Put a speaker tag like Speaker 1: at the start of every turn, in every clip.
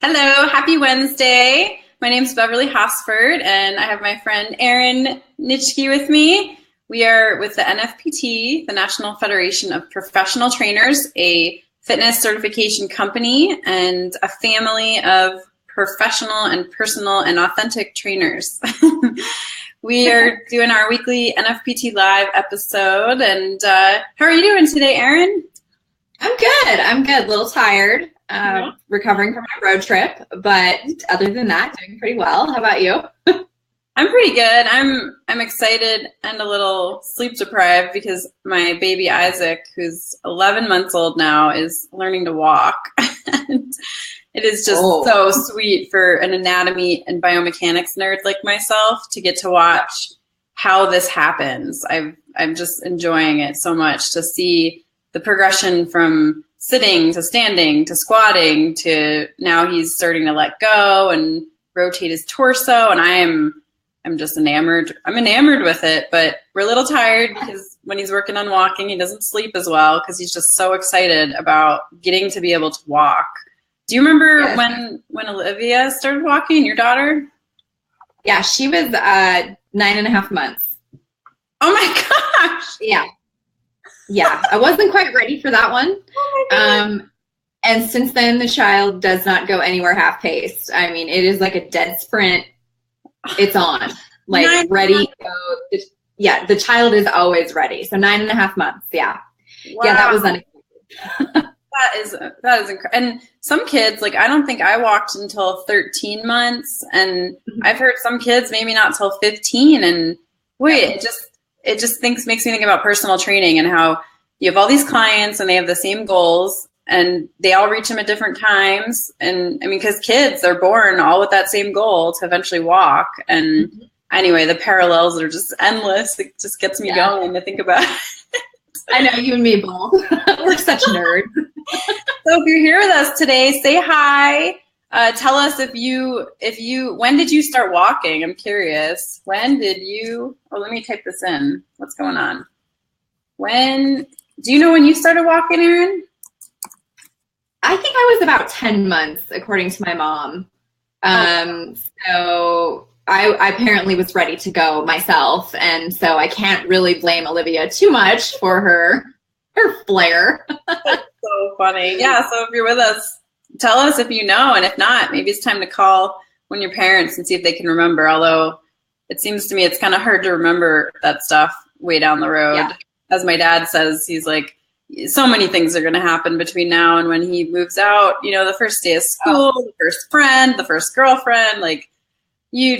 Speaker 1: Hello, happy Wednesday. My name is Beverly Hosford, and I have my friend Erin Nitschke with me. We are with the NFPT, the National Federation of Professional Trainers, a fitness certification company, and a family of professional and personal and authentic trainers. We are doing our weekly NFPT Live episode, and how are you doing today, Erin?
Speaker 2: I'm good. A little tired, recovering from my road trip, but other than that, doing pretty well. How about you?
Speaker 1: I'm pretty good. I'm excited and a little sleep deprived because my baby Isaac, who's 11 months old now, is learning to walk. And it is just so sweet for an anatomy and biomechanics nerd like myself to get to watch how this happens. I'm just enjoying it so much to see the progression from sitting to standing to squatting to now he's starting to let go and rotate his torso, and I'm just enamored. I'm enamored with it, but we're a little tired because when he's working on walking, he doesn't sleep as well because he's just so excited about getting to be able to walk. Do you remember when Olivia started walking, your daughter?
Speaker 2: Yeah, she was 9.5 months.
Speaker 1: Oh my gosh.
Speaker 2: Yeah, I wasn't quite ready for that one. Oh and since then, the child does not go anywhere half-paced. I mean, it is like a dead sprint. It's on, like ready to go. Yeah, the child is always ready. So 9.5 months. Yeah. Wow. Yeah, that was unexpected.
Speaker 1: That is incredible. And some kids, like, I don't think I walked until 13 months, and I've heard some kids maybe not till 15. And it just makes me think about personal training and how you have all these clients and they have the same goals and they all reach them at different times. And I mean, because kids, they're born all with that same goal to eventually walk. And anyway, the parallels are just endless. It just gets me going to think about it.
Speaker 2: I know, you and me both. We're such nerds.
Speaker 1: So if you're here with us today, say hi. Tell us when did you start walking? I'm curious. Let me type this in. What's going on? Do you know when you started walking, Erin?
Speaker 2: I think I was about 10 months, according to my mom. So I apparently was ready to go myself. And so I can't really blame Olivia too much for her flair.
Speaker 1: That's so funny. Yeah. So if you're with us, tell us if you know, and if not, maybe it's time to call one of your parents and see if they can remember. Although it seems to me it's kind of hard to remember that stuff way down the road. Yeah. As my dad says, he's like, so many things are going to happen between now and when he moves out. You know, the first day of school, the first friend, the first girlfriend, like you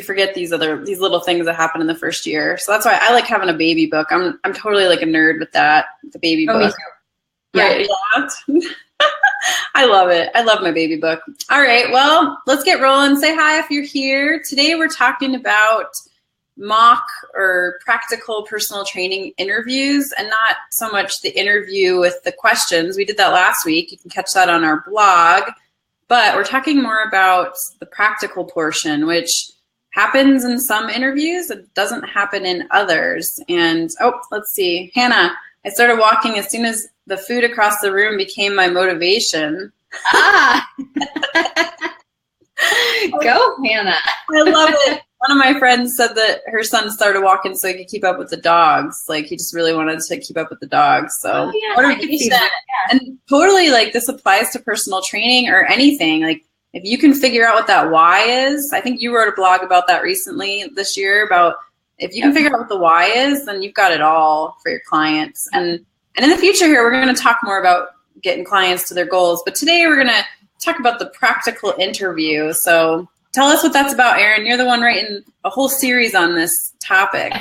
Speaker 1: forget these little things that happen in the first year. So that's why I like having a baby book. I'm totally like a nerd with that, the baby book.
Speaker 2: Me too. Yeah.
Speaker 1: Right. I love it. I love my baby book. All right. Well, let's get rolling. Say hi if you're here. Today we're talking about mock or practical personal training interviews, and not so much the interview with the questions. We did that last week. You can catch that on our blog. But we're talking more about the practical portion, which happens in some interviews. It doesn't happen in others. And, let's see. Hannah, I started walking as soon as the food across the room became my motivation.
Speaker 2: Go, Hannah.
Speaker 1: I love it. One of my friends said that her son started walking so he could keep up with the dogs. Like, he just really wanted to keep up with the dogs. So motivation. And totally, like, this applies to personal training or anything. Like, if you can figure out what that why is, I think you wrote a blog about that recently this year about if you can figure out what the why is, then you've got it all for your clients. And in the future here, we're going to talk more about getting clients to their goals. But today we're going to talk about the practical interview. So tell us what that's about, Erin. You're the one writing a whole series on this topic.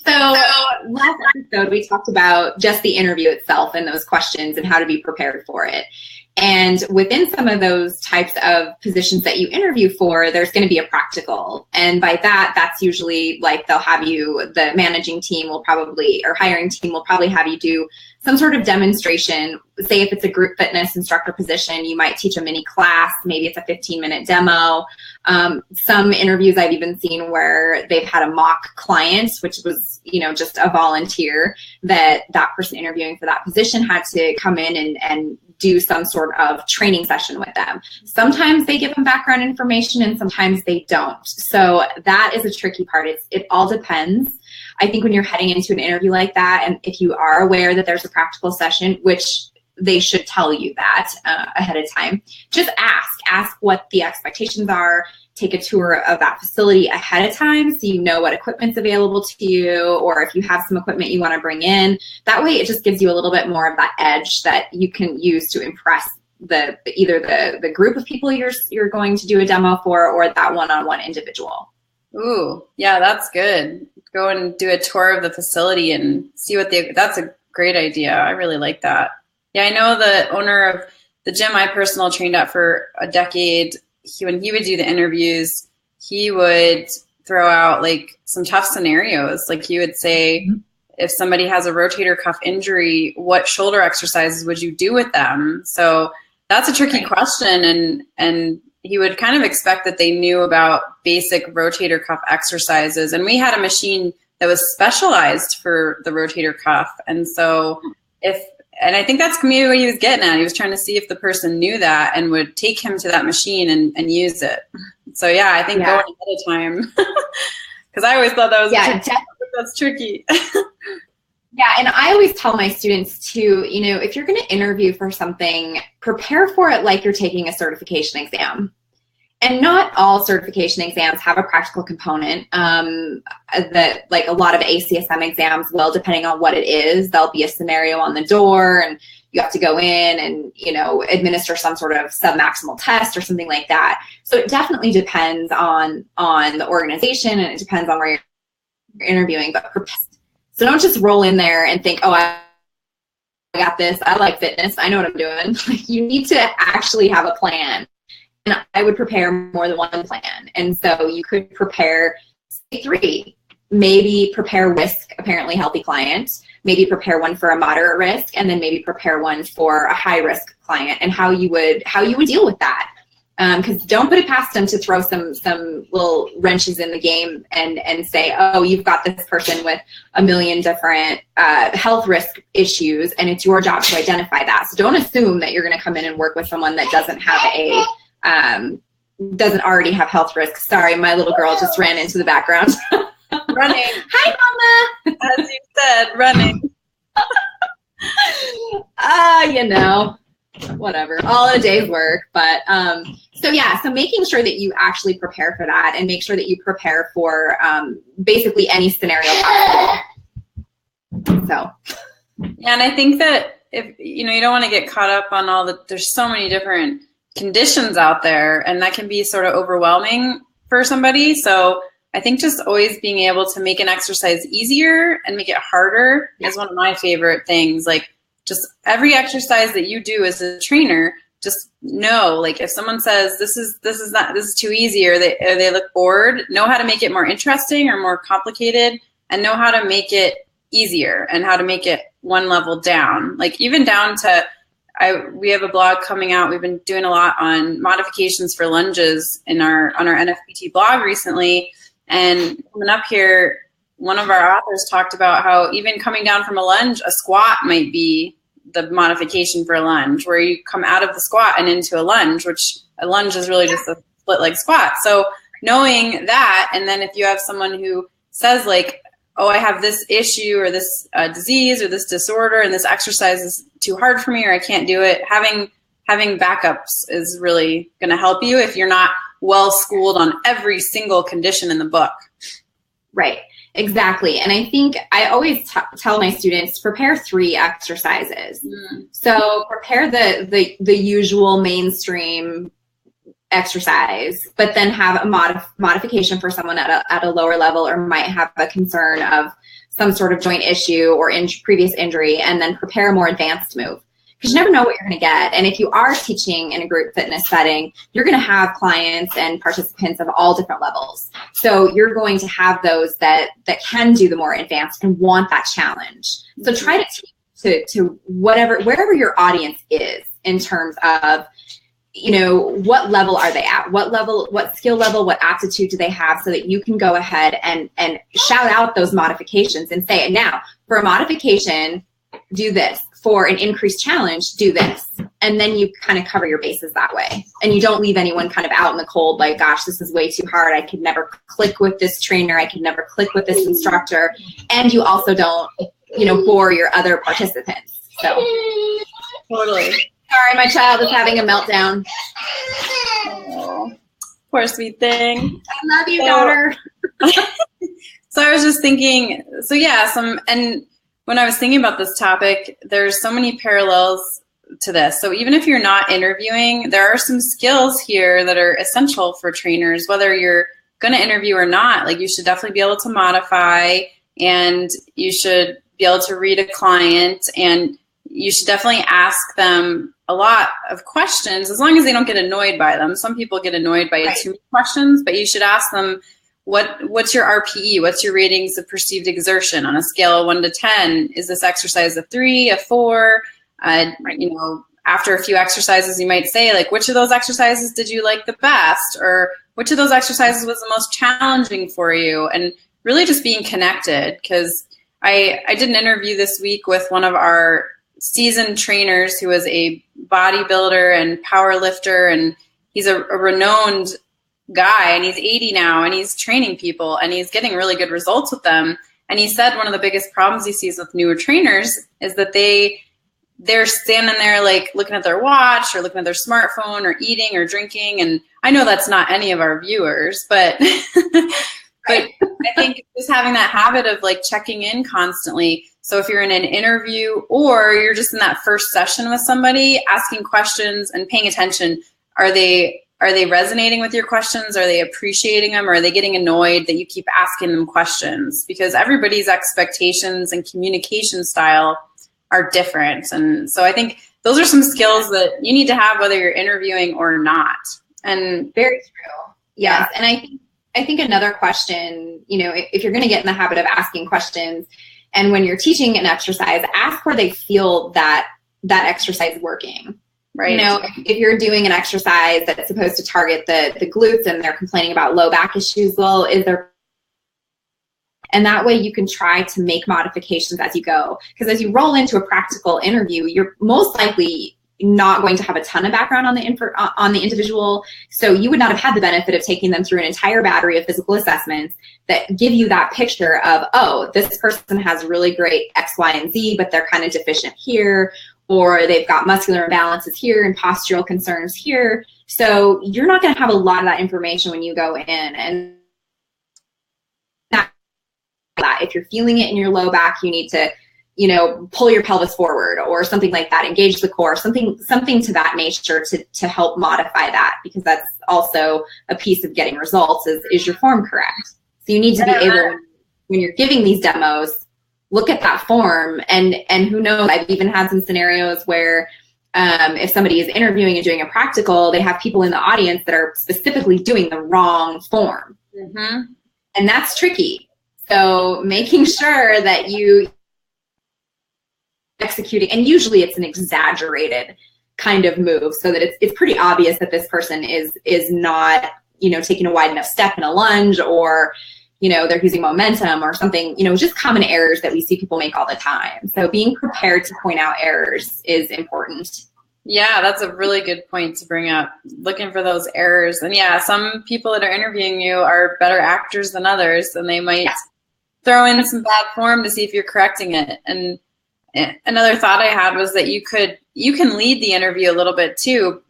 Speaker 2: So last episode, we talked about just the interview itself and those questions and how to be prepared for it. And within some of those types of positions that you interview for, there's going to be a practical. And by that, that's usually like they'll have you, the managing team will probably, or hiring team will probably have you do some sort of demonstration. Say if it's a group fitness instructor position, you might teach a mini class. Maybe it's a 15-minute demo. Some interviews I've even seen where they've had a mock client, which was, just a volunteer that person interviewing for that position had to come in and do some sort of training session with them. Sometimes they give them background information and sometimes they don't. So that is a tricky part. It all depends. I think when you're heading into an interview like that, and if you are aware that there's a practical session, which they should tell you that ahead of time, just ask what the expectations are. Take a tour of that facility ahead of time so you know what equipment's available to you, or if you have some equipment you want to bring in. That way it just gives you a little bit more of that edge that you can use to impress either the group of people you're going to do a demo for, or that one-on-one individual.
Speaker 1: Ooh, yeah, that's good. Go and do a tour of the facility and see that's a great idea. I really like that. Yeah, I know the owner of the gym I personal trained at for a decade. When he would do the interviews, he would throw out like some tough scenarios. Like he would say, if somebody has a rotator cuff injury, what shoulder exercises would you do with them? So that's a tricky question. And he would kind of expect that they knew about basic rotator cuff exercises. And we had a machine that was specialized for the rotator cuff. And so and I think that's maybe what he was getting at. He was trying to see if the person knew that and would take him to that machine and use it. So yeah, I think going ahead of time, because I always thought that was that's tricky.
Speaker 2: Yeah, and I always tell my students too, if you're going to interview for something, prepare for it like you're taking a certification exam. And not all certification exams have a practical component. That like a lot of ACSM exams will, depending on what it is. There'll be a scenario on the door and you have to go in and, administer some sort of submaximal test or something like that. So it definitely depends on the organization, and it depends on where you're interviewing. But so don't just roll in there and think, oh, I got this. I like fitness. I know what I'm doing. You need to actually have a plan. And I would prepare more than one plan. And so you could prepare, say, 3. Maybe prepare risk, apparently healthy client. Maybe prepare one for a moderate risk, and then maybe prepare one for a high risk client, and how you would deal with that. Because don't put it past them to throw some little wrenches in the game and say, oh, you've got this person with a million different health risk issues, and it's your job to identify that. So don't assume that you're going to come in and work with someone that doesn't already have health risks. Sorry, my little girl just ran into the background.
Speaker 1: Running.
Speaker 2: Hi, Mama.
Speaker 1: As you said, running.
Speaker 2: Whatever, all a day's work. But so making sure that you actually prepare for that, and make sure that you prepare for basically any scenario possible. So
Speaker 1: yeah, and I think that if you don't want to get caught up on there's so many different conditions out there, and that can be sort of overwhelming for somebody. So I think just always being able to make an exercise easier and make it harder is one of my favorite things. Like, just every exercise that you do as a trainer, just know, like, if someone says this is too easy, or they look bored, know how to make it more interesting or more complicated, and know how to make it easier and how to make it one level down. Like, even down to we have a blog coming out. We've been doing a lot on modifications for lunges on our NFPT blog recently. And coming up here, one of our authors talked about how even coming down from a lunge, a squat might be the modification for a lunge, where you come out of the squat and into a lunge, which a lunge is really just a split leg squat. So knowing that, and then if you have someone who says like, oh, I have this issue or this disease or this disorder, and this exercise is too hard for me, or I can't do it, having backups is really going to help you if you're not well schooled on every single condition in the book.
Speaker 2: Right. Exactly. And I think I always tell my students, prepare 3 exercises. So prepare the usual mainstream exercise, but then have a modification for someone at a lower level, or might have a concern of some sort of joint issue or previous injury, and then prepare a more advanced move. Because you never know what you're going to get. And if you are teaching in a group fitness setting, you're going to have clients and participants of all different levels. So you're going to have those that can do the more advanced and want that challenge. So try to teach to wherever your audience is in terms of, what level are they at? What skill level, what aptitude do they have, so that you can go ahead and shout out those modifications and say, now for a modification, do this. For an increased challenge, do this. And then you kind of cover your bases that way. And you don't leave anyone kind of out in the cold, like, gosh, this is way too hard. I could never click with this trainer. I could never click with this instructor. And you also don't, bore your other participants. So
Speaker 1: Totally.
Speaker 2: Sorry, my child is having a meltdown.
Speaker 1: Oh, poor sweet thing.
Speaker 2: I love you, daughter.
Speaker 1: So I was just thinking, and when I was thinking about this topic, there's so many parallels to this. So even if you're not interviewing, there are some skills here that are essential for trainers, whether you're going to interview or not. Like, you should definitely be able to modify, and you should be able to read a client, and you should definitely ask them a lot of questions, as long as they don't get annoyed by them. Some people get annoyed by too many questions, but you should ask them, what's your RPE? What's your ratings of perceived exertion on a scale of 1 to 10? Is this exercise a 3, a 4? After a few exercises, you might say, like, which of those exercises did you like the best? Or which of those exercises was the most challenging for you? And really just being connected, because I did an interview this week with one of our seasoned trainers who is a bodybuilder and power lifter, and he's a renowned guy, and he's 80 now, and he's training people, and he's getting really good results with them. And he said one of the biggest problems he sees with newer trainers is that they're standing there, like, looking at their watch or looking at their smartphone or eating or drinking. And I know that's not any of our viewers, but but I think just having that habit of, like, checking in constantly. So if you're in an interview or you're just in that first session with somebody, asking questions and paying attention. Are they resonating with your questions? Are they appreciating them? Or are they getting annoyed that you keep asking them questions? Because everybody's expectations and communication style are different. And so I think those are some skills that you need to have whether you're interviewing or not. And
Speaker 2: very true. Yes. And I think another question, if you're going to get in the habit of asking questions, and when you're teaching an exercise, ask where they feel that exercise working. Right. If you're doing an exercise that's supposed to target the glutes and they're complaining about low back issues, well, and that way you can try to make modifications as you go. Because as you roll into a practical interview, you're most likely not going to have a ton of background on the individual. So you would not have had the benefit of taking them through an entire battery of physical assessments that give you that picture of, oh, this person has really great X, Y, and Z, but they're kind of deficient here, or they've got muscular imbalances here and postural concerns here. So you're not going to have a lot of that information when you go in. And if you're feeling it in your low back, you need to pull your pelvis forward or something like that, engage the core, something to that nature to help modify that, because that's also a piece of getting results is your form correct. So you need to be able, when you're giving these demos, look at that form, and who knows, I've even had some scenarios where if somebody is interviewing and doing a practical, they have people in the audience that are specifically doing the wrong form. Mm-hmm. And that's tricky. So making sure that you executing, and usually it's an exaggerated kind of move, so that it's pretty obvious that this person is not, taking a wide enough step in a lunge, or, they're using momentum or something, just common errors that we see people make all the time. So being prepared to point out errors is important.
Speaker 1: Yeah, that's a really good point to bring up, looking for those errors. And yeah, some people that are interviewing you are better actors than others, and they might throw in some bad form to see if you're correcting it. And another thought I had was that you can lead the interview a little bit too.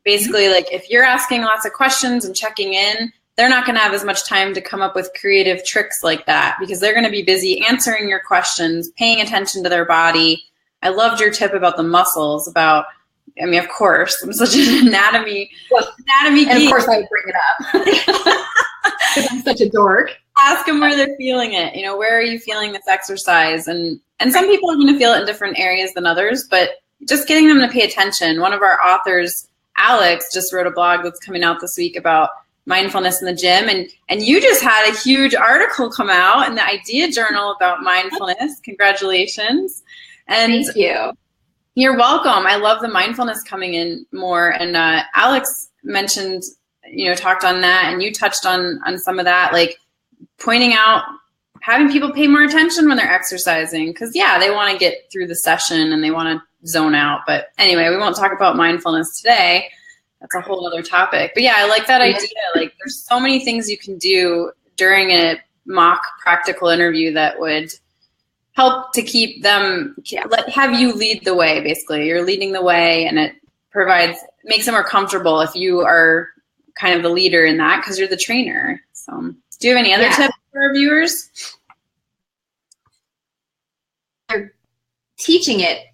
Speaker 1: Basically, like, if you're asking lots of questions and checking in, they're not going to have as much time to come up with creative tricks like that, because they're going to be busy answering your questions, paying attention to their body. I loved your tip about the muscles, of course, I'm such an anatomy geek.
Speaker 2: And of course I would bring it up because I'm such a dork.
Speaker 1: Ask them where they're feeling it. Where are you feeling this exercise? And some people are going to feel it in different areas than others, but just getting them to pay attention. One of our authors, Alex, just wrote a blog that's coming out this week about mindfulness in the gym. And you just had a huge article come out in the Idea Journal about mindfulness. Congratulations. And
Speaker 2: thank you.
Speaker 1: You're welcome. I love the mindfulness coming in more. And Alex mentioned, talked on that, and you touched on some of that, like pointing out, having people pay more attention when they're exercising. Because, yeah, they want to get through the session and they want to zone out. But anyway, we won't talk about mindfulness today. That's a whole other topic. But, yeah, I like that idea. Like, there's so many things you can do during a mock practical interview that would help to keep them, have you lead the way, basically. You're leading the way, and it makes them more comfortable if you are kind of the leader in that, because you're the trainer. So do you have any other tips for our viewers?
Speaker 2: They're teaching it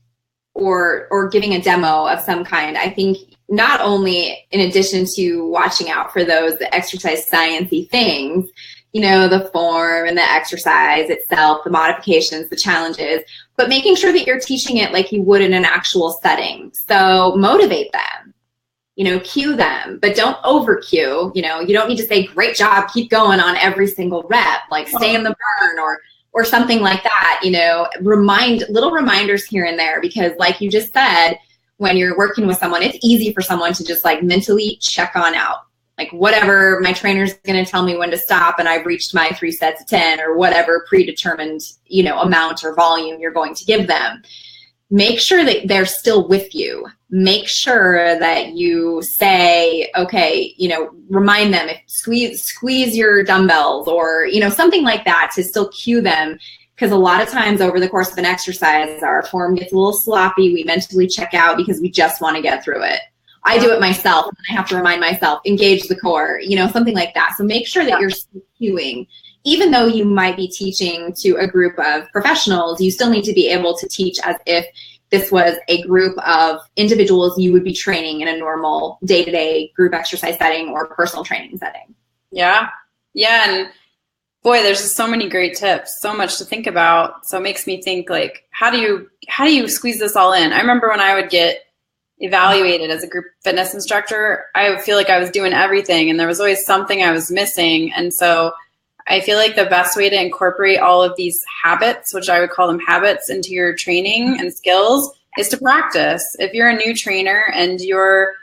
Speaker 2: or giving a demo of some kind. I think not only in addition to watching out for those exercise science-y things, the form and the exercise itself, the modifications, the challenges, but making sure that you're teaching it like you would in an actual setting. So motivate them, cue them, but don't over cue. You don't need to say, great job, keep going on every single rep, like stay in the burn or something like that. Little reminders here and there, because like you just said, when you're working with someone, it's easy for someone to just like mentally check on out. Like whatever, my trainer's going to tell me when to stop and I've reached my 3 sets of 10 or whatever predetermined, amount or volume you're going to give them. Make sure that they're still with you. Make sure that you say, okay, remind them, squeeze your dumbbells or, something like that to still cue them. Because a lot of times over the course of an exercise, our form gets a little sloppy. We mentally check out because we just want to get through it. I do it myself, and I have to remind myself, engage the core, something like that. So make sure that you're cueing. Even though you might be teaching to a group of professionals, you still need to be able to teach as if this was a group of individuals you would be training in a normal day-to-day group exercise setting or personal training setting.
Speaker 1: Yeah. Yeah. And boy, there's just so many great tips, so much to think about. So it makes me think, like, how do you squeeze this all in? I remember when I would get evaluated as a group fitness instructor, I would feel like I was doing everything and there was always something I was missing. And so I feel like the best way to incorporate all of these habits, which I would call them habits, into your training and skills is to practice. If you're a new trainer and you're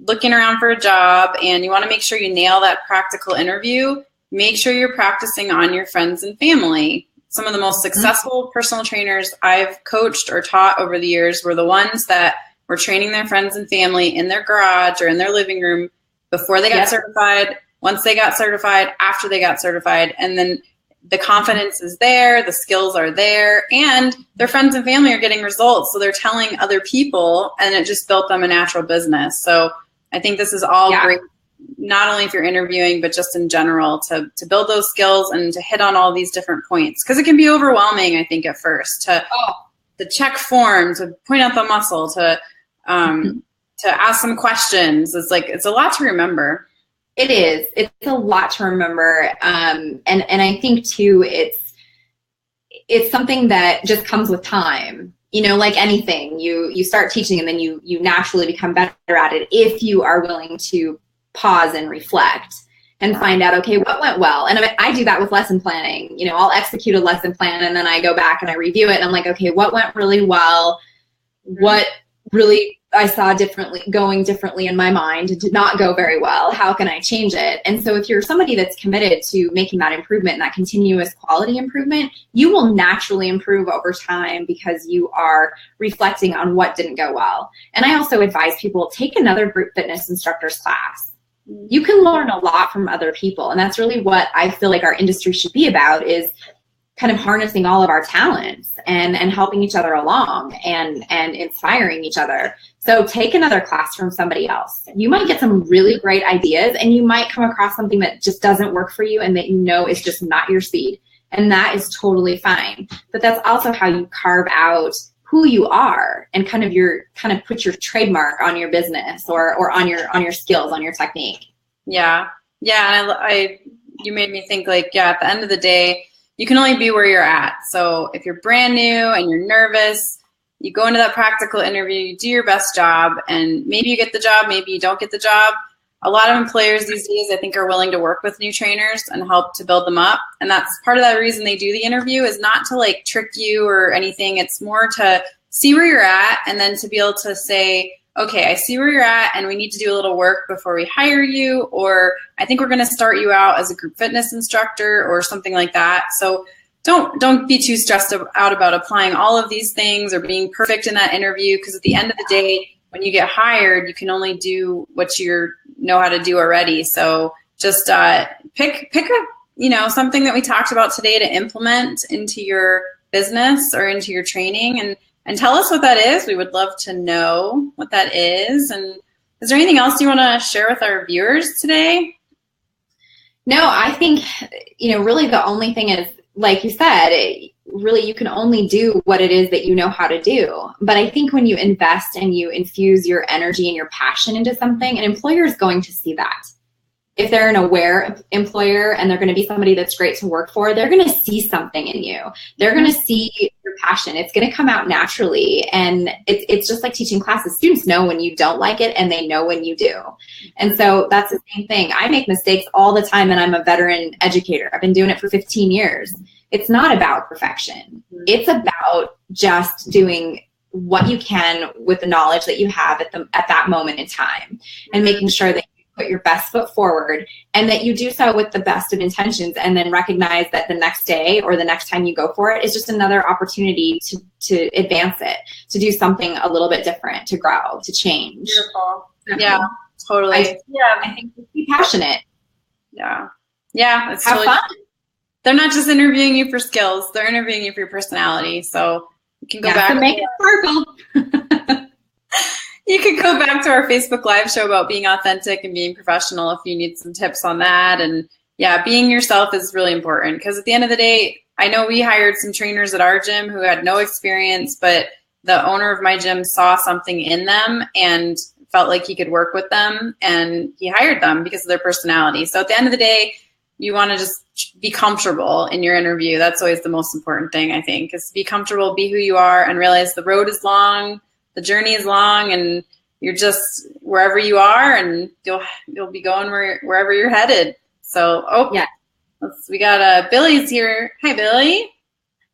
Speaker 1: looking around for a job and you want to make sure you nail that practical interview, make sure you're practicing on your friends and family. Some of the most successful personal trainers I've coached or taught over the years were the ones that were training their friends and family in their garage or in their living room before they got certified, once they got certified, after they got certified. And then the confidence is there, the skills are there, and their friends and family are getting results. So they're telling other people, and it just built them a natural business. So I think this is all great, not only if you're interviewing, but just in general to build those skills and to hit on all these different points. Because it can be overwhelming, I think, at first to check form, to point out the muscle, to ask some questions. It's a lot to remember.
Speaker 2: It is. It's a lot to remember. And I think too, it's something that just comes with time. Like anything, you start teaching and then you naturally become better at it if you are willing to pause and reflect and find out, okay, what went well? And I do that with lesson planning. I'll execute a lesson plan and then I go back and I review it and I'm like, okay, what went really well? What really I saw going differently in my mind did not go very well. How can I change it? And so if you're somebody that's committed to making that improvement and that continuous quality improvement, you will naturally improve over time because you are reflecting on what didn't go well. And I also advise people, take another group fitness instructor's class. You can learn a lot from other people. And that's really what I feel like our industry should be about, is kind of harnessing all of our talents and helping each other along and inspiring each other. So take another class from somebody else. You might get some really great ideas and you might come across something that just doesn't work for you and that is just not your speed. And that is totally fine. But that's also how you carve out who you are and kind of put your trademark on your business or on your skills, on your technique.
Speaker 1: Yeah. Yeah. And you made me think, like, at the end of the day, you can only be where you're at. So if you're brand new and you're nervous, you go into that practical interview, you do your best job, and maybe you get the job, maybe you don't get the job. A lot of employers these days, I think, are willing to work with new trainers and help to build them up. And that's part of that reason they do the interview, is not to like trick you or anything. It's more to see where you're at, and then to be able to say, okay, I see where you're at and we need to do a little work before we hire you, or I think we're going to start you out as a group fitness instructor or something like that. So don't be too stressed out about applying all of these things or being perfect in that interview, because at the end of the day, when you get hired, you can only do what you know how to do already. So just pick up, something that we talked about today to implement into your business or into your training, and tell us what that is. We would love to know what that is. And is there anything else you want to share with our viewers today?
Speaker 2: No, I think, really the only thing is, like you said, really you can only do what it is that you know how to do. But I think when you invest and you infuse your energy and your passion into something, an employer is going to see that. If they're an aware employer and they're going to be somebody that's great to work for, they're going to see something in you. They're going to see your passion. It's going to come out naturally. And it's just like teaching classes. Students know when you don't like it and they know when you do. And so that's the same thing. I make mistakes all the time, and I'm a veteran educator. I've been doing it for 15 years. It's not about perfection. It's about just doing what you can with the knowledge that you have at that moment in time, and making sure that put your best foot forward, and that you do so with the best of intentions, and then recognize that the next day or the next time you go for it is just another opportunity to advance it, to do something a little bit different, to grow, to change.
Speaker 1: Beautiful. Yeah, totally.
Speaker 2: I think be passionate.
Speaker 1: Yeah. Yeah. It's
Speaker 2: have fun.
Speaker 1: They're not just interviewing you for skills, they're interviewing you for your personality. So you can go back
Speaker 2: to make it sparkle.
Speaker 1: You could go back to our Facebook Live show about being authentic and being professional if you need some tips on that. And yeah, being yourself is really important, because at the end of the day, I know we hired some trainers at our gym who had no experience, but the owner of my gym saw something in them and felt like he could work with them, and he hired them because of their personality. So at the end of the day, you want to just be comfortable in your interview. That's always the most important thing, I think, is be comfortable, be who you are, and realize the road is long. The journey is long, and you're just wherever you are, and you'll be going wherever you're headed. So,
Speaker 2: yeah,
Speaker 1: we got Billy's here. Hi, Billy.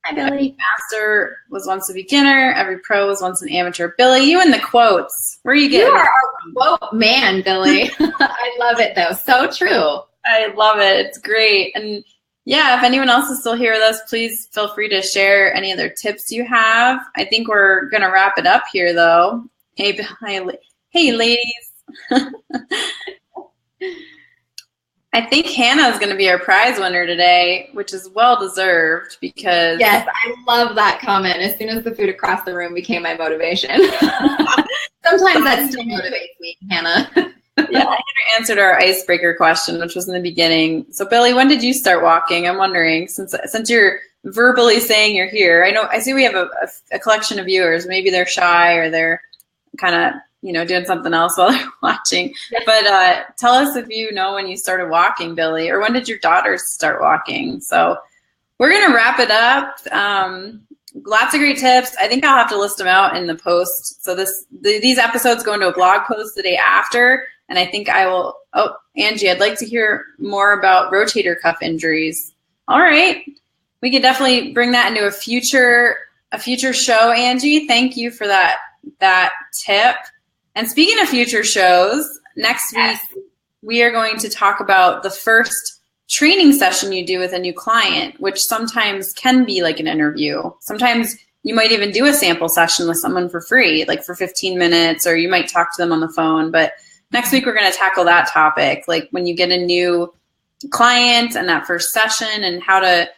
Speaker 2: Hi, Billy.
Speaker 1: Every master was once a beginner. Every pro was once an amateur. Billy, you and the quotes. Where are you getting?
Speaker 2: You are our quote man, Billy. I love it though. So true.
Speaker 1: I love it. It's great. And yeah, if anyone else is still here with us, please feel free to share any other tips you have. I think we're going to wrap it up here, though. Hey, ladies. I think Hannah is going to be our prize winner today, which is well-deserved because...
Speaker 2: Yes, I love that comment. As soon as the food across the room became my motivation. Sometimes that still motivates me, Hannah.
Speaker 1: Yeah, I answered our icebreaker question, which was in the beginning. So, Billy, when did you start walking? I'm wondering, since you're verbally saying you're here. I see we have a collection of viewers. Maybe they're shy or they're kind of, doing something else while they're watching. Yeah. But tell us if you know when you started walking, Billy, or when did your daughters start walking? So we're going to wrap it up. Lots of great tips. I think I'll have to list them out in the post. So these episodes go into a blog post the day after. And I think I will, Angie, I'd like to hear more about rotator cuff injuries. All right. We could definitely bring that into a future show, Angie. Thank you for that tip. And speaking of future shows, next week we are going to talk about the first training session you do with a new client, which sometimes can be like an interview. Sometimes you might even do a sample session with someone for free, like for 15 minutes, or you might talk to them on the phone. But next week, we're going to tackle that topic, like when you get a new client and that first session, and how to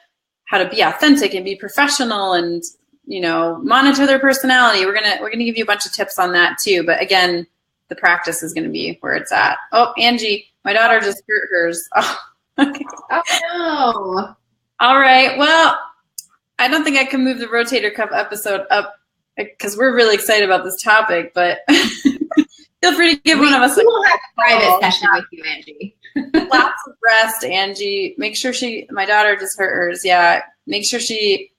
Speaker 1: be authentic and be professional and, monitor their personality. We're going to give you a bunch of tips on that too. But again, the practice is going to be where it's at. Oh, Angie, my daughter just hurt hers. Oh, okay.
Speaker 2: Oh no.
Speaker 1: All right. Well, I don't think I can move the rotator cuff episode up because we're really excited about this topic, but feel free to give one of us
Speaker 2: a private session with you, Angie.
Speaker 1: Lots of rest, Angie. Make sure my daughter just hurt hers. Yeah. Make sure she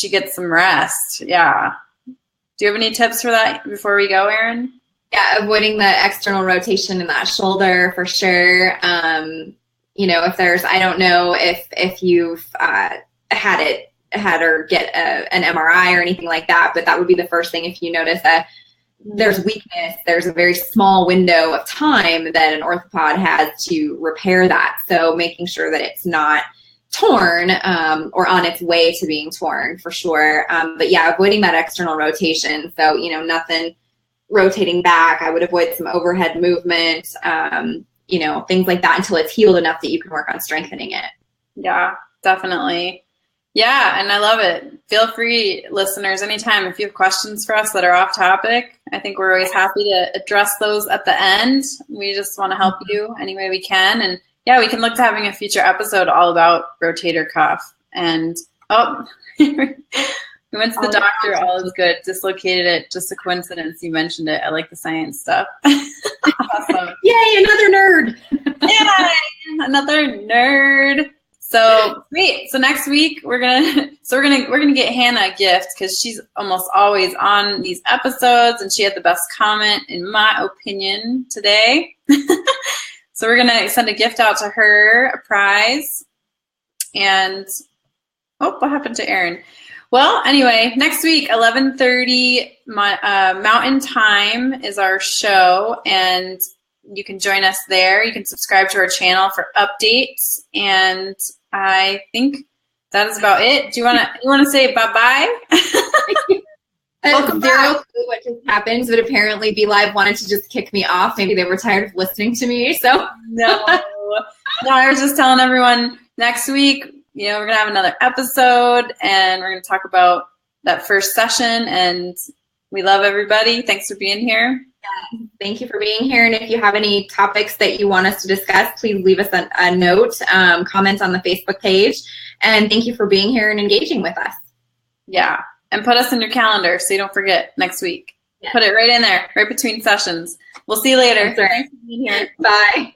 Speaker 1: gets some rest. Yeah. Do you have any tips for that before we go, Erin?
Speaker 2: Yeah, avoiding the external rotation in that shoulder for sure. If there's, I don't know if you've had it had her get an MRI or anything like that, but that would be the first thing. If you notice that there's weakness, there's a very small window of time that an orthopod has to repair that. So making sure that it's not torn or on its way to being torn, for sure. But yeah, avoiding that external rotation. So, nothing rotating back. I would avoid some overhead movement, things like that until it's healed enough that you can work on strengthening it.
Speaker 1: Yeah, definitely. Yeah, and I love it. Feel free, listeners, anytime if you have questions for us that are off topic. I think we're always happy to address those at the end. We just want to help you any way we can. And yeah, we can look to having a future episode all about rotator cuff. And we went to the doctor, all is good. Dislocated it, just a coincidence. You mentioned it. I like the science stuff. Awesome.
Speaker 2: Yay, another nerd.
Speaker 1: Yay, another nerd. So great. So next week we're gonna get Hannah a gift because she's almost always on these episodes and she had the best comment in my opinion today. So we're gonna send a gift out to her, a prize. And what happened to Erin? Well, anyway, next week 11:30 Mountain Time is our show, and you can join us there. You can subscribe to our channel for updates, and I think that is about it. Do you want to say bye-bye?
Speaker 2: I have zero clue what just happened, but apparently Be Live wanted to just kick me off. Maybe they were tired of listening to me. So
Speaker 1: no, I was just telling everyone next week, we're gonna have another episode, and we're gonna talk about that first session. And we love everybody. Thanks for being here.
Speaker 2: Yeah, thank you for being here. And if you have any topics that you want us to discuss, please leave us a note, comment on the Facebook page. And thank you for being here and engaging with us.
Speaker 1: Yeah. And put us in your calendar so you don't forget next week. Yeah. Put it right in there, right between sessions. We'll see you later.
Speaker 2: Thanks for being here. Bye.